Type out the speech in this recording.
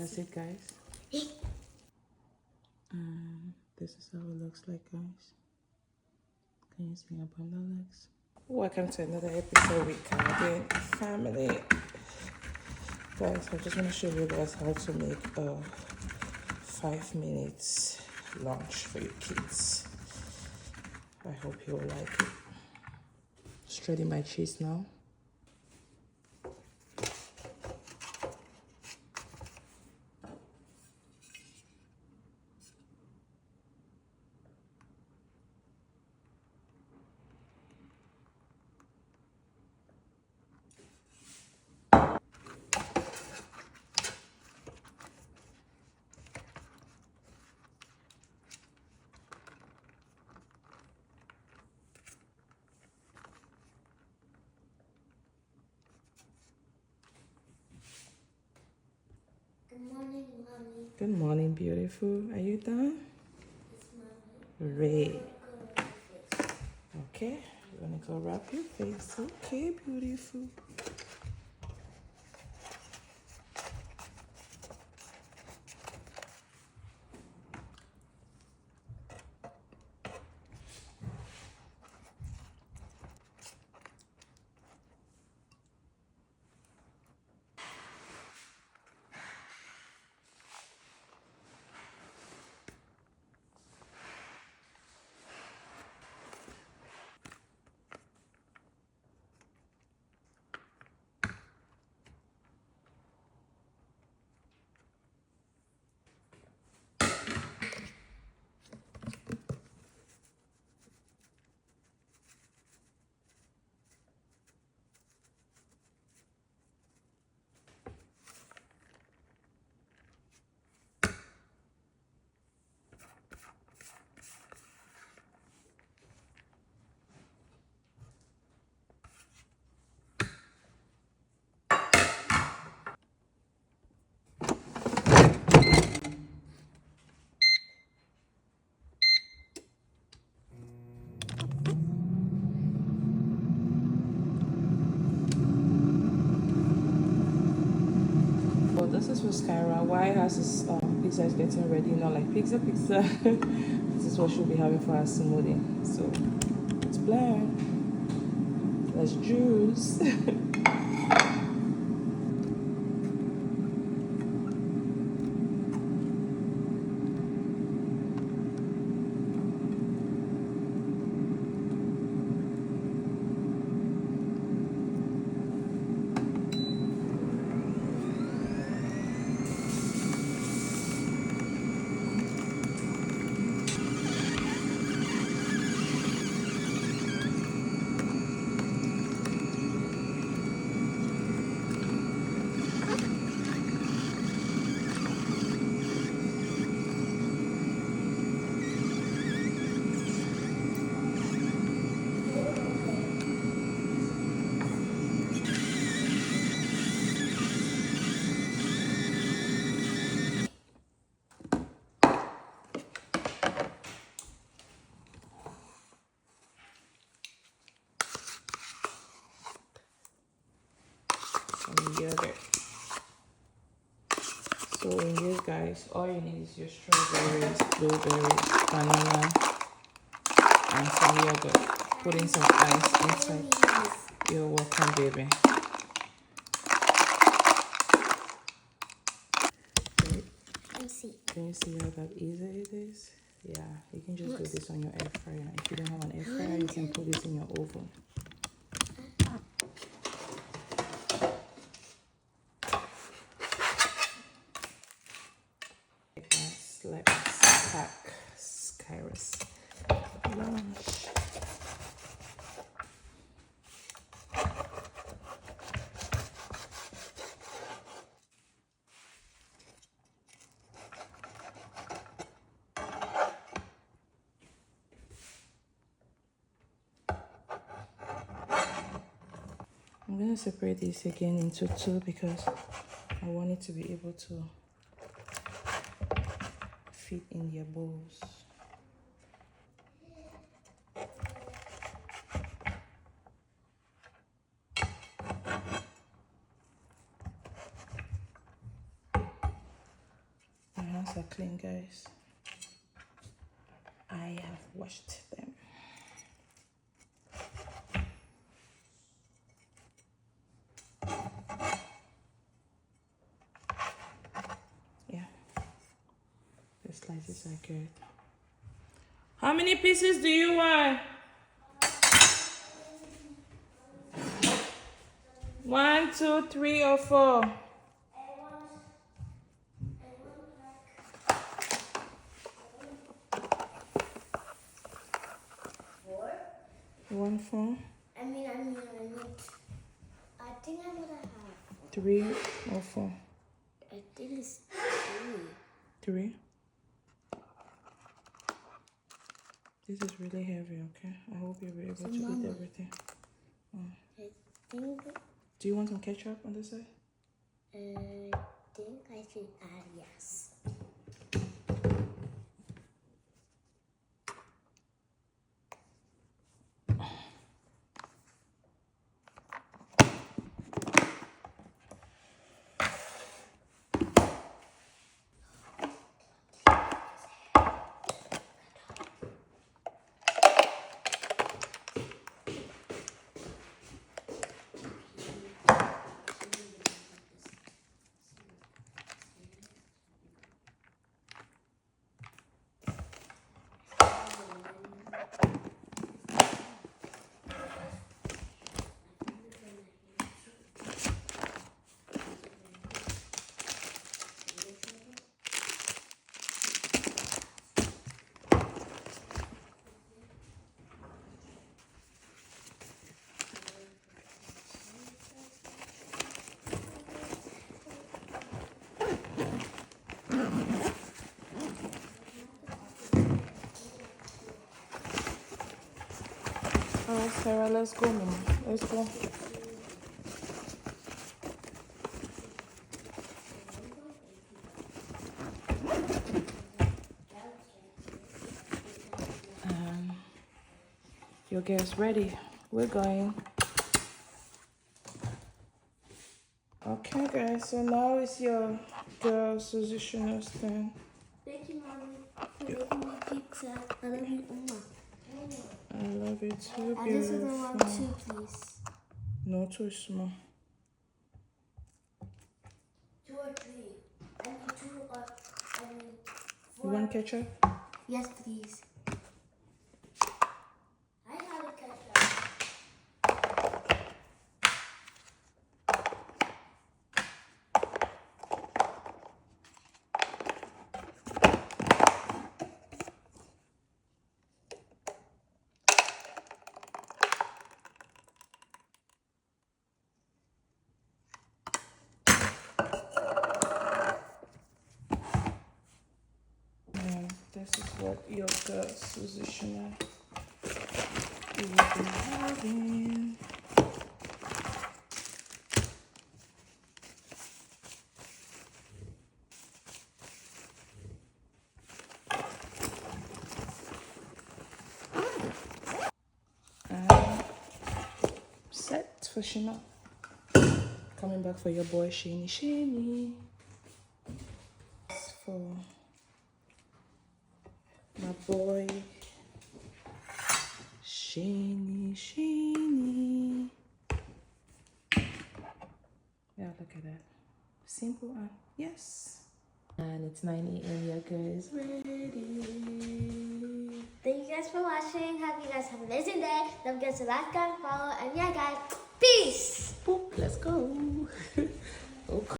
That's it, guys. This is how it looks like, guys. Can you see up on the legs? Welcome to another episode with Canadian Family. Guys, I just want to show you guys how to make a 5 minutes lunch for your kids. I hope you will like it. Shredding my cheese now. Good morning, Mommy. Good morning, beautiful. Are you done? It's Mommy. Great. Okay, you're gonna go wrap your face. Okay, beautiful. Oh, this is for Skyra. Why has this pizza is getting ready? You know, like pizza. This is what she'll be having for her smoothie. So it's bland. Let's juice. And yogurt. So in this, guys, all you need is your strawberries, blueberries, banana, and some yogurt. Put in some ice inside. You're welcome, baby. Can you see how that easy it is? Yeah, you can just do this on your air fryer. If you don't have an air fryer, you can put this in your oven. Let's pack Skyra's lunch. I'm going to separate this again into two because I want it to be able to fit in their bowls. hands are clean, guys. I have washed them. Yeah, the slices are good. How many pieces do you want? 1, 2, 3, or 4? One, 4. I think I'm gonna have. 3 or 4? I think it's 3. 3. This is really heavy, okay? I hope you'll be able to eat everything. I think. Do you want some ketchup on this side? I think I should add yes. Alright, Sarah, let's go, Mama. Let's go. Your guest ready. We're going. Okay, guys, so now it's your girl Suzushina's turn. Thank you, Mommy, for making me pizza. I love you, Oma. I love it too, I just beautiful. want 2, please. No, too small. 2 or 3. I need 2 or I need 4. You want ketchup? Yes, please. I have a ketchup. And this is what your girl Suzushina will be having. Set for Shina. Coming back for your boy Shani. For my boy Shani. Yeah, look at that. Simple and yes. And it's 9 a.m. Your girl is ready. Thank you guys for watching. Hope you guys have an amazing day. Don't forget to like, comment, follow, and yeah, guys, peace.